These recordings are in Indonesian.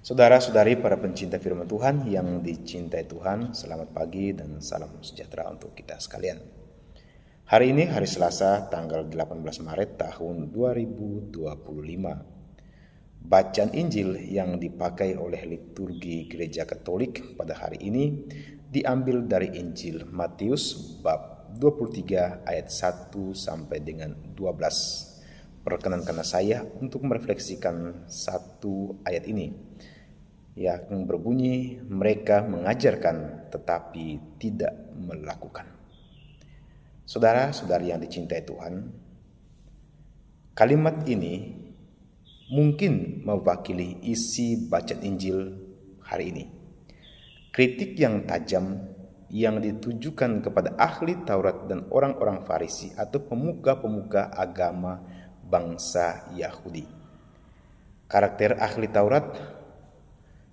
Saudara-saudari para pencinta firman Tuhan yang dicintai Tuhan, selamat pagi dan salam sejahtera untuk kita sekalian. Hari ini hari Selasa tanggal 18 Maret tahun 2025. Bacaan Injil yang dipakai oleh liturgi Gereja Katolik pada hari ini diambil dari Injil Matius bab 23 ayat 1 sampai dengan 12. Perkenankan saya untuk merefleksikan satu ayat ini yang berbunyi, mereka mengajarkan tetapi tidak melakukan. Saudara-saudari yang dicintai Tuhan, kalimat ini mungkin mewakili isi bacaan Injil hari ini. Kritik yang tajam yang ditujukan kepada ahli Taurat dan orang-orang Farisi atau pemuka-pemuka agama bangsa Yahudi. Karakter ahli Taurat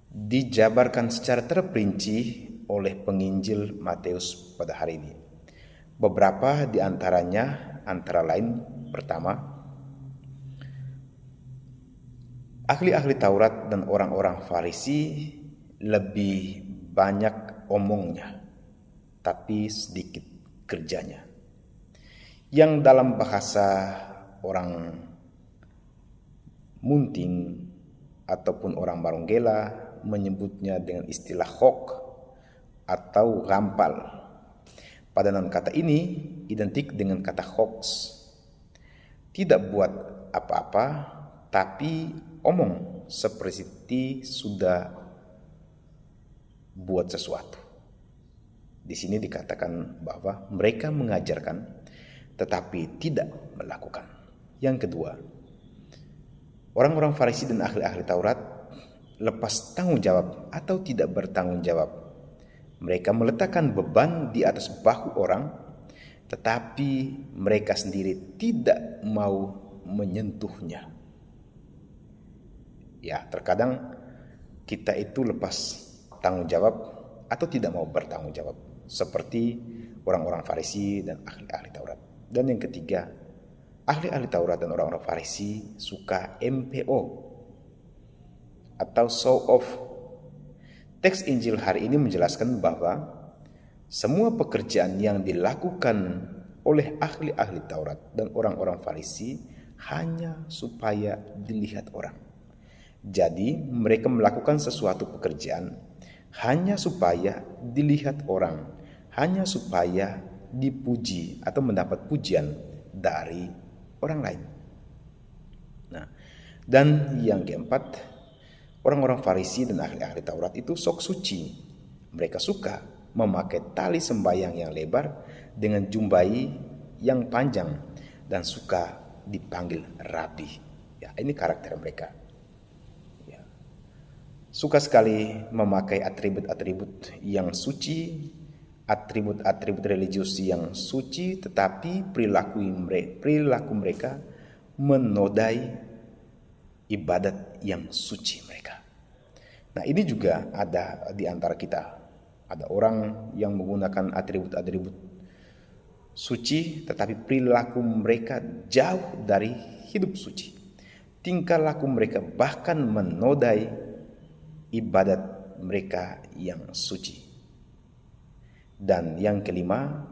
dijabarkan secara terperinci oleh penginjil Matius pada hari ini. Beberapa di antaranya antara lain, pertama, ahli-ahli Taurat dan orang-orang Farisi lebih banyak omongnya, tapi sedikit kerjanya. Yang dalam bahasa orang Munting ataupun orang Marunggela menyebutnya dengan istilah hok atau rampal. Padanan kata ini identik dengan kata hoax. Tidak buat apa-apa, tapi omong seperti sudah buat sesuatu. Di sini dikatakan bahwa mereka mengajarkan tetapi tidak melakukan. Yang kedua, orang-orang Farisi dan ahli-ahli Taurat lepas tanggung jawab atau tidak bertanggung jawab. Mereka meletakkan beban di atas bahu orang, tetapi mereka sendiri tidak mau menyentuhnya. Ya, terkadang kita itu lepas tanggung jawab atau tidak mau bertanggung jawab, seperti orang-orang Farisi dan ahli-ahli Taurat. Dan yang ketiga, ahli-ahli Taurat dan orang-orang Farisi suka MPO atau show off. Teks Injil hari ini menjelaskan bahwa semua pekerjaan yang dilakukan oleh ahli-ahli Taurat dan orang-orang Farisi hanya supaya dilihat orang. Jadi mereka melakukan sesuatu pekerjaan hanya supaya dilihat orang, hanya supaya dipuji atau mendapat pujian dari orang lain. Nah, dan yang keempat, orang-orang Farisi dan ahli-ahli Taurat itu sok suci. Mereka suka memakai tali sembayang yang lebar dengan jumbai yang panjang dan suka dipanggil rabi. Ya, ini karakter mereka. Ya. Suka sekali memakai atribut-atribut yang suci, atribut-atribut religius yang suci, tetapi perilaku mereka menodai ibadat yang suci mereka. Nah, ini juga ada di antara kita. Ada orang yang menggunakan atribut-atribut suci, tetapi perilaku mereka jauh dari hidup suci. Tingkah laku mereka bahkan menodai ibadat mereka yang suci. Dan yang kelima,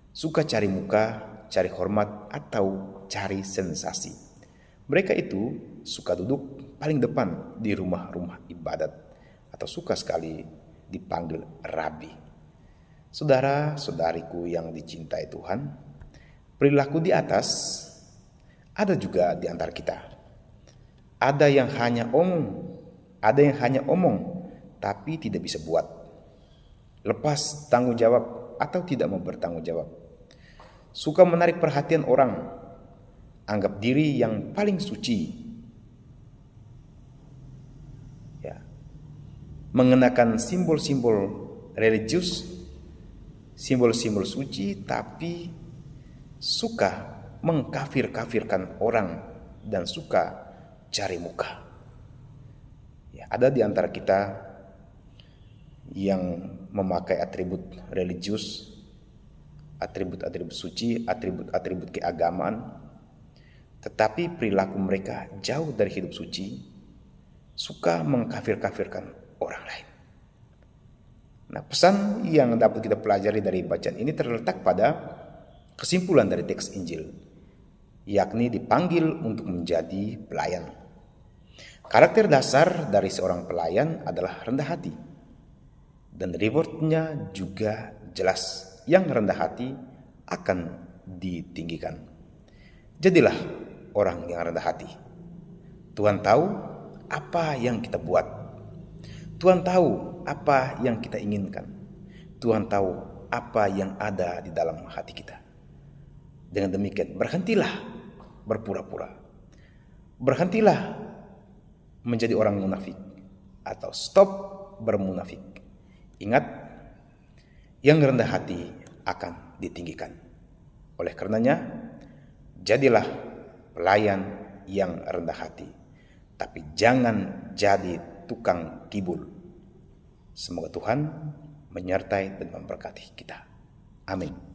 suka cari muka, cari hormat, atau cari sensasi. Mereka itu suka duduk paling depan di rumah-rumah ibadat atau suka sekali dipanggil rabi. Saudara-saudariku yang dicintai Tuhan, perilaku di atas ada juga di antara kita. Ada yang hanya omong, tapi tidak bisa buat. Lepas tanggung jawab atau tidak mau bertanggung jawab. Suka menarik perhatian orang, anggap diri yang paling suci. Ya. Mengenakan simbol-simbol religius, simbol-simbol suci, tapi suka mengkafir-kafirkan orang dan suka cari muka. Ya, ada di antara kita yang memakai atribut religius, atribut-atribut suci, atribut-atribut keagamaan, tetapi perilaku mereka jauh dari hidup suci, suka mengkafir-kafirkan orang lain. Nah, pesan yang dapat kita pelajari dari bacaan ini terletak pada kesimpulan dari teks Injil, yakni dipanggil untuk menjadi pelayan. Karakter dasar dari seorang pelayan adalah rendah hati, dan rewardnya juga jelas. Yang rendah hati akan ditinggikan. Jadilah orang yang rendah hati. Tuhan tahu apa yang kita buat. Tuhan tahu apa yang kita inginkan. Tuhan tahu apa yang ada di dalam hati kita. Dengan demikian, berhentilah berpura-pura. Berhentilah menjadi orang munafik, atau stop bermunafik. Ingat, yang rendah hati akan ditinggikan. Oleh karenanya, jadilah pelayan yang rendah hati, tapi jangan jadi tukang kibul. Semoga Tuhan menyertai dan memberkati kita. Amin.